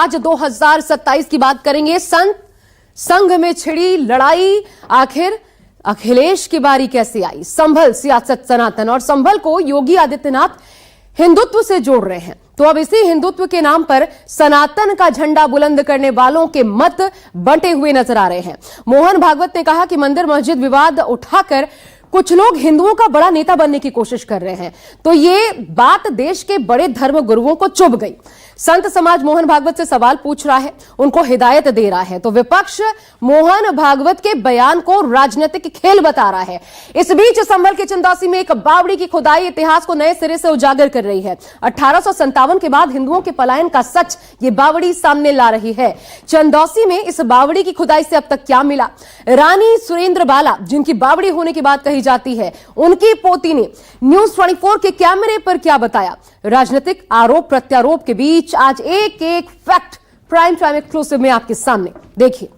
आज 2027 की बात करेंगे। संघ में छिड़ी लड़ाई, आखिर अखिलेश की बारी कैसे आई? संभल सियासत सनातन, और संभल को योगी आदित्यनाथ हिंदुत्व से जोड़ रहे हैं। तो अब इसी हिंदुत्व के नाम पर सनातन का झंडा बुलंद करने वालों के मत बंटे हुए नजर आ रहे हैं। मोहन भागवत ने कहा कि मंदिर मस्जिद विवाद उठाकर कुछ लोग हिंदुओं का बड़ा नेता बनने की कोशिश कर रहे हैं। तो ये बात देश के बड़े धर्म गुरुओं को चुभ गई। संत समाज मोहन भागवत से सवाल पूछ रहा है, उनको हिदायत दे रहा है, तो विपक्ष मोहन भागवत के बयान को राजनीतिक खेल बता रहा है। इस बीच संभल के चंदौसी में एक बावड़ी की खुदाई इतिहास को नए सिरे से उजागर कर रही है। 1857 के बाद हिंदुओं के पलायन का सच ये बावड़ी सामने ला रही है। चंदौसी में इस बावड़ी की खुदाई से अब तक क्या मिला? रानी सुरेंद्र बाला, जिनकी बावड़ी होने की बात कही जाती है, उनकी पोती ने न्यूज 24 के कैमरे पर क्या बताया? राजनीतिक आरोप प्रत्यारोप के बीच आज एक एक फैक्ट प्राइम टाइम एक्सक्लूसिव में आपके सामने, देखिए।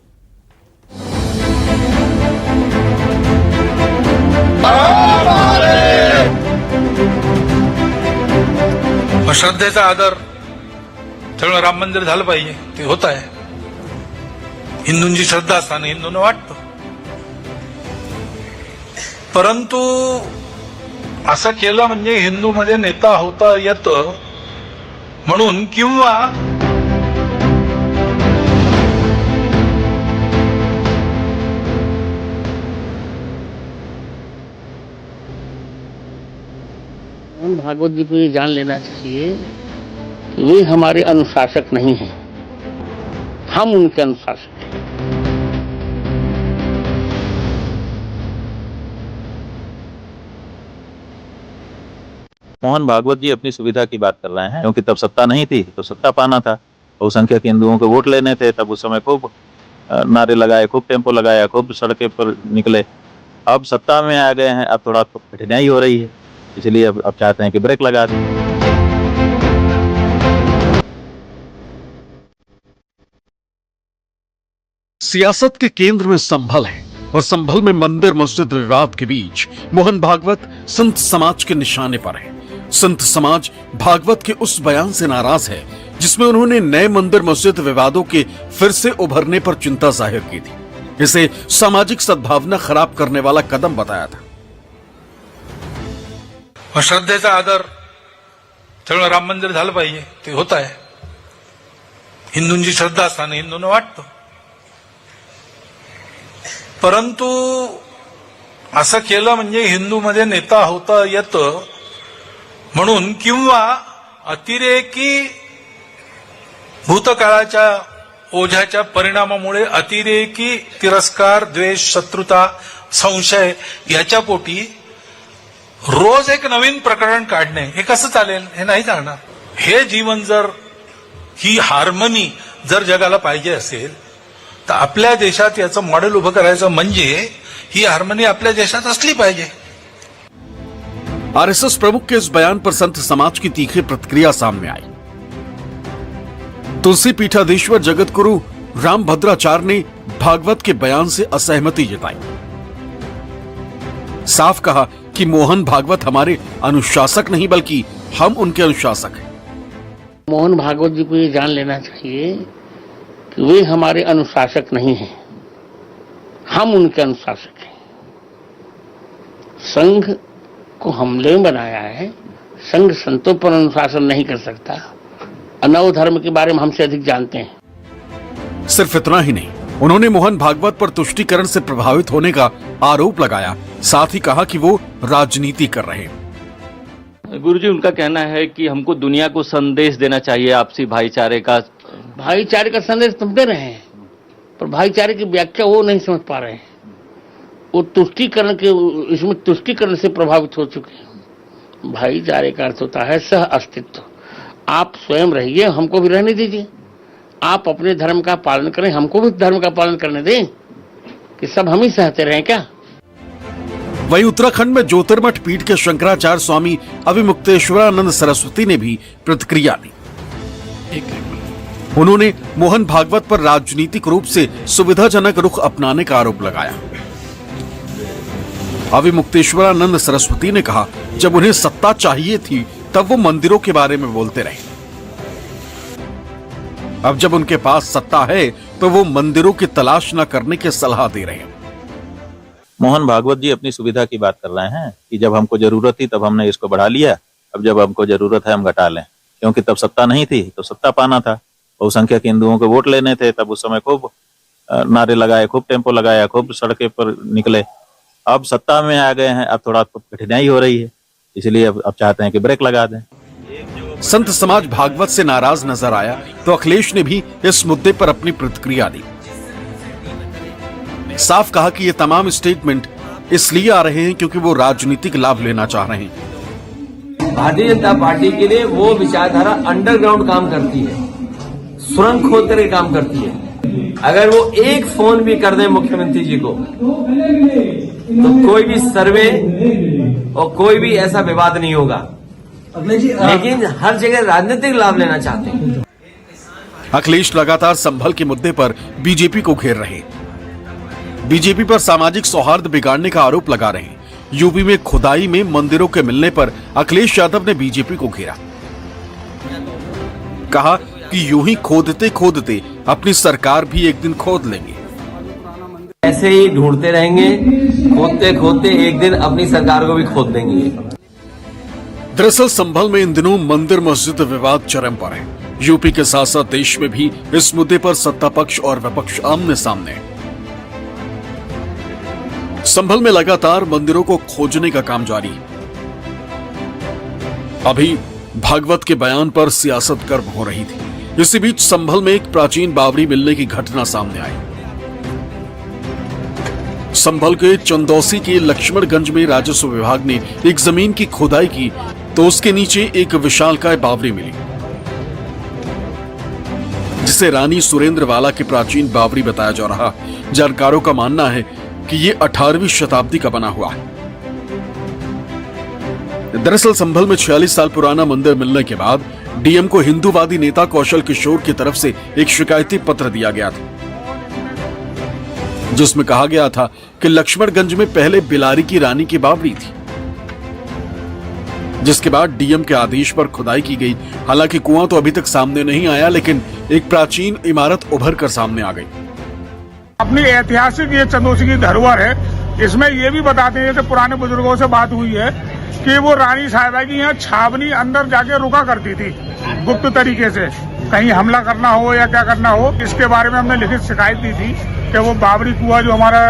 श्रद्धेचा आदर सगळं राम मंदिर झालं पाहिजे, ते होत आहे। हिंदूंची श्रद्धा असताना हिंदूंना वाटतं, परंतु असं केलं म्हणजे हिंदू मध्ये नेता होता येतं म्हणून, किंवा मोहन भागवत जी को ये जान लेना चाहिए कि वे हमारे अनुशासक नहीं हैं, हम उनके अनुशासक हैं। मोहन भागवत जी अपनी सुविधा की बात कर रहे हैं, क्योंकि तब सत्ता नहीं थी तो सत्ता पाना था, बहुसंख्यक हिंदुओं को वोट लेने थे। तब उस समय खूब नारे लगाए, खूब टेम्पो लगाया, खूब सड़कें पर निकले। अब सत्ता में आ गए हैं, अब थोड़ा कठिनाई हो रही है, इसलिए अब चाहते हैं कि ब्रेक लगा दें। सियासत के केंद्र में संभल है, और संभल में मंदिर मस्जिद विवाद के बीच मोहन भागवत संत समाज के निशाने पर है। संत समाज भागवत के उस बयान से नाराज है जिसमें उन्होंने नए मंदिर मस्जिद विवादों के फिर से उभरने पर चिंता जाहिर की थी। इसे सामाजिक सद्भावना खराब करने वाला कदम बताया था। श्रद्धेचा आदर सगळं राम मंदिर झालं पाहिजे, ते होत आहे। हिंदूंची श्रद्धा असताना हिंदूंना वाटतं, परंतु असं केलं म्हणजे हिंदू मध्ये नेता होता येतं म्हणून, किंवा अतिरेकी भूतकाळाच्या ओझ्याच्या परिणामामुळे अतिरेकी तिरस्कार, द्वेष, शत्रुता, संशय याच्या पोटी रोज एक नवीन प्रकरण काढणे, हे कसं चालेल? हे नाही चालणार। हे जीवन जर, ही हार्मनी जर जगाला पाहिजे असेल तर आपल्या देशात याचं मॉडेल उभं करायचं, म्हणजे ही हार्मनी आपल्या देशात असली पाहिजे। आरएसएस प्रमुख के इस बयान पर संत समाज की तीखी प्रतिक्रिया सामने आई। तुलसी पीठाधीश्वर जगतगुरु रामभद्राचार्य ने भागवत के बयान से असहमति जताई। साफ कहा कि मोहन भागवत हमारे अनुशासक नहीं बल्कि हम उनके अनुशासक हैं। मोहन भागवत जी को ये जान लेना चाहिए कि वे हमारे अनुशासक नहीं हैं, हम उनके अनुशासक हैं। संघ को हमले में बनाया है, संघ संतों पर अनुशासन नहीं कर सकता। अनव धर्म के बारे में हमसे अधिक जानते हैं। सिर्फ इतना ही नहीं, उन्होंने मोहन भागवत पर तुष्टीकरण से प्रभावित होने का आरोप लगाया। साथ ही कहा कि वो राजनीति कर रहे हैं। गुरुजी, उनका कहना है कि हमको दुनिया को संदेश देना चाहिए आपसी भाईचारे का। भाईचारे का संदेश तुम दे रहे हैं, पर भाईचारे की व्याख्या वो नहीं समझ पा रहे हैं। वो तुष्टीकरण के, इसमें तुष्टीकरण से प्रभावित हो चुके हैं। भाईचारे का अर्थ होता है सह अस्तित्व। आप स्वयं रहिए, हमको भी रहने दीजिए। आप अपने धर्म का पालन करें, हमको भी धर्म का पालन करने दें, कि सब हम ही सहते रहें क्या? वहीं उत्तराखंड में ज्योतिर्मठ पीठ के शंकराचार्य स्वामी अविमुक्तेश्वरानंद सरस्वती ने भी प्रतिक्रिया दी। उन्होंने मोहन भागवत पर राजनीतिक रूप से सुविधाजनक रुख अपनाने का आरोप लगाया। अविमुक्तेश्वरानंद सरस्वती ने कहा, जब उन्हें सत्ता चाहिए थी तब वो मंदिरों के बारे में बोलते रहे। अब जब उनके पास सत्ता है तो वो मंदिरों की तलाश न करने की सलाह दे रहे हैं। मोहन भागवत जी अपनी सुविधा की बात कर रहे हैं कि जब हमको जरूरत थी तब हमने इसको बढ़ा लिया, अब जब हमको जरूरत है हम घटा लें, क्योंकि तब सत्ता नहीं थी तो सत्ता पाना था, बहुसंख्यक हिंदुओं के वोट लेने थे, तब उस समय खूब नारे लगाए, खूब टेम्पो लगाया, खूब सड़कें पर निकले। अब सत्ता में आ गए हैं, अब थोड़ा कठिनाई हो रही है, इसलिए अब चाहते हैं कि ब्रेक लगा दें। संत समाज भागवत से नाराज नजर आया तो अखिलेश ने भी इस मुद्दे पर अपनी प्रतिक्रिया दी। साफ कहा कि ये तमाम स्टेटमेंट इसलिए आ रहे हैं क्योंकि वो राजनीतिक लाभ लेना चाह रहे हैं। भारतीय जनता पार्टी के लिए वो विचारधारा अंडरग्राउंड काम करती है, सुरंग खोद करके काम करती है। अगर वो एक फोन भी कर दें मुख्यमंत्री जी को तो कोई भी सर्वे और कोई भी ऐसा विवाद नहीं होगा, लेकिन हर जगह राजनीतिक लाभ लेना चाहते हैं। अखिलेश लगातार संभल के मुद्दे पर बीजेपी को घेर रहे, बीजेपी पर सामाजिक सौहार्द बिगाड़ने का आरोप लगा रहे हैं। यूपी में खुदाई में मंदिरों के मिलने पर अखिलेश यादव ने बीजेपी को घेरा, कहा कि यूं ही खोदते खोदते अपनी सरकार भी एक दिन खोद लेंगे। ऐसे ही ढूंढते रहेंगे, खोदते खोदते एक दिन अपनी सरकार को भी खोद देंगे। दरअसल संभल में इन दिनों मंदिर मस्जिद विवाद चरम पर है। यूपी के साथ साथ देश में भी इस मुद्दे पर सत्ता पक्ष और विपक्ष आमने सामने है। संभल में लगातार मंदिरों को खोजने का काम जारी है। अभी भागवत के बयान पर सियासत गर्म हो रही थी। इसी बीच संभल में एक प्राचीन बावड़ी मिलने की घटना सामने आई। संभल के चंदौसी के लक्ष्मणगंज में राजस्व विभाग ने एक जमीन की खुदाई की तो उसके नीचे एक विशालकाय बावड़ी मिली, जिसे रानी सुरेंद्रवाला की प्राचीन बावड़ी बताया जा रहा। जानकारों का मानना है कि ये 18वीं शताब्दी का बना हुआ है। दरअसल संभल में 46 साल पुराना मंदिर मिलने के बाद डीएम को हिंदूवादी नेता कौशल किशोर की तरफ से एक शिकायती पत्र दिया गया था, जिसमें कहा गया था कि लक्ष्मणगंज में पहले बिलारी की रानी की बावड़ी थी, जिसके बाद डीएम के आदेश पर खुदाई की गई। हालांकि कुआं तो अभी तक सामने नहीं आया, लेकिन एक प्राचीन इमारत उभर कर सामने आ गई। अपनी ऐतिहासिक ये चंदौसी की धरोहर है। इसमें ये भी बताते हैं, जैसे पुराने बुजुर्गों से बात हुई है कि वो रानी साहिबा की यहाँ छावनी अंदर जाके रुका करती थी गुप्त तरीके से, कहीं हमला करना हो या क्या करना हो। इसके बारे में हमने लिखित शिकायत दी थी कि वो बाबरी कुआं जो हमारा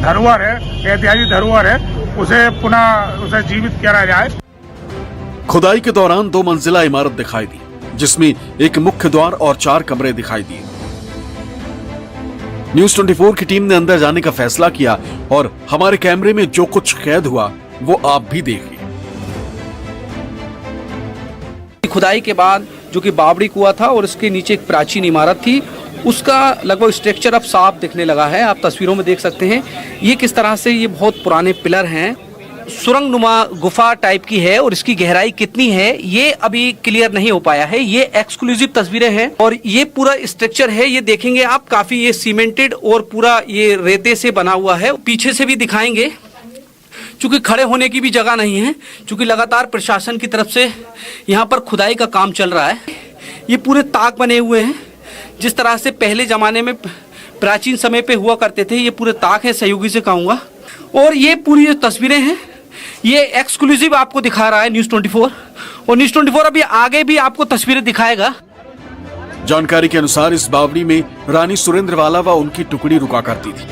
धरोहर है, ऐतिहासिक धरोहर है, उसे पुनः उसे जीवित किया जाए। खुदाई के दौरान 2 मंजिला इमारत दिखाई दी, जिसमें एक मुख्य द्वार और 4 कमरे दिखाई दिए। न्यूज 24 की टीम ने अंदर जाने का फैसला किया और हमारे कैमरे में जो कुछ कैद हुआ वो आप भी देखिए। खुदाई के बाद जो कि बावड़ी कुआं था और उसके नीचे एक प्राचीन इमारत थी, उसका लगभग स्ट्रक्चर अब साफ दिखने लगा है। आप तस्वीरों में देख सकते हैं ये किस तरह से ये बहुत पुराने पिलर हैं, सुरंग नुमा गुफा टाइप की है और इसकी गहराई कितनी है ये अभी क्लियर नहीं हो पाया है। ये एक्सक्लूसिव तस्वीरें हैं और ये पूरा स्ट्रक्चर है, ये देखेंगे आप, काफी ये सीमेंटेड और पूरा ये रेते से बना हुआ है। पीछे से भी दिखाएंगे, चूंकि खड़े होने की भी जगह नहीं है, चूंकि लगातार प्रशासन की तरफ से यहाँ पर खुदाई का काम चल रहा है। ये पूरे ताक बने हुए हैं, जिस तरह से पहले जमाने में प्राचीन समय पे हुआ करते थे, ये पूरे ताक है, सहयोगी से कहूँगा। और ये पूरी जो तस्वीरें हैं ये एक्सक्लूसिव आपको दिखा रहा है न्यूज 24, और न्यूज 24 अभी आगे भी आपको तस्वीरें दिखाएगा। जानकारी के अनुसार इस बावड़ी में रानी सुरेंद्रवाला व उनकी टुकड़ी रुका करती थी।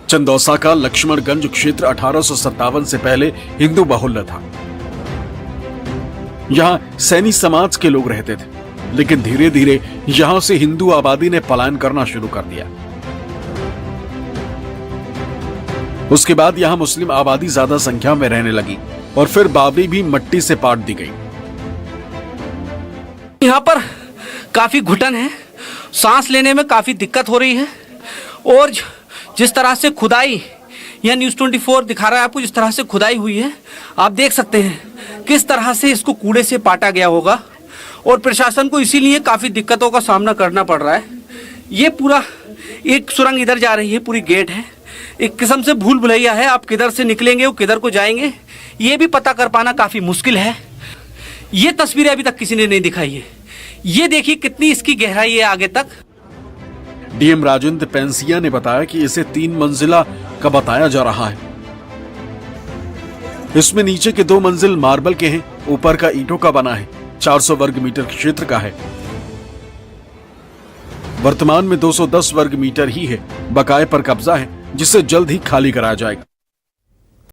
चंदौसा का लक्ष्मणगंज क्षेत्र 1857 से पहले हिंदू बाहुल्य था। यहां सैनी समाज के लोग रहते थे, लेकिन धीरे धीरे यहां से हिंदू आबादी ने पलायन करना शुरू कर दिया। उसके बाद यहां मुस्लिम आबादी ज्यादा संख्या में रहने लगी और फिर बावड़ी भी मिट्टी से पाट दी गई। यहाँ पर काफी घुटन है, सांस लेने में काफी दिक्कत हो रही है। और जिस तरह से खुदाई यह न्यूज 24 दिखा रहा है आपको, जिस तरह से खुदाई हुई है, आप देख सकते हैं किस तरह से इसको कूड़े से पाटा गया होगा और प्रशासन को इसीलिए काफी दिक्कतों का सामना करना पड़ रहा है। ये पूरा एक सुरंग इधर जा रही है, पूरी गेट है, एक किस्म से भूल भुलैया है। आप किधर से निकलेंगे और किधर को जाएंगे ये भी पता कर पाना काफी मुश्किल है। ये तस्वीरें अभी तक किसी ने नहीं दिखाई है। ये देखिए कितनी इसकी गहराई है आगे तक। डीएम राजेंद्र पेंसिया ने बताया कि इसे 3 मंजिला का बताया जा रहा है। इसमें नीचे के 2 मंजिल मार्बल के हैं, ऊपर का ईंटों का बना है। 400 वर्ग मीटर क्षेत्र का है। वर्तमान में 210 वर्ग मीटर ही है, बकाये पर कब्जा है, जिसे जल्द ही खाली कराया जाएगा।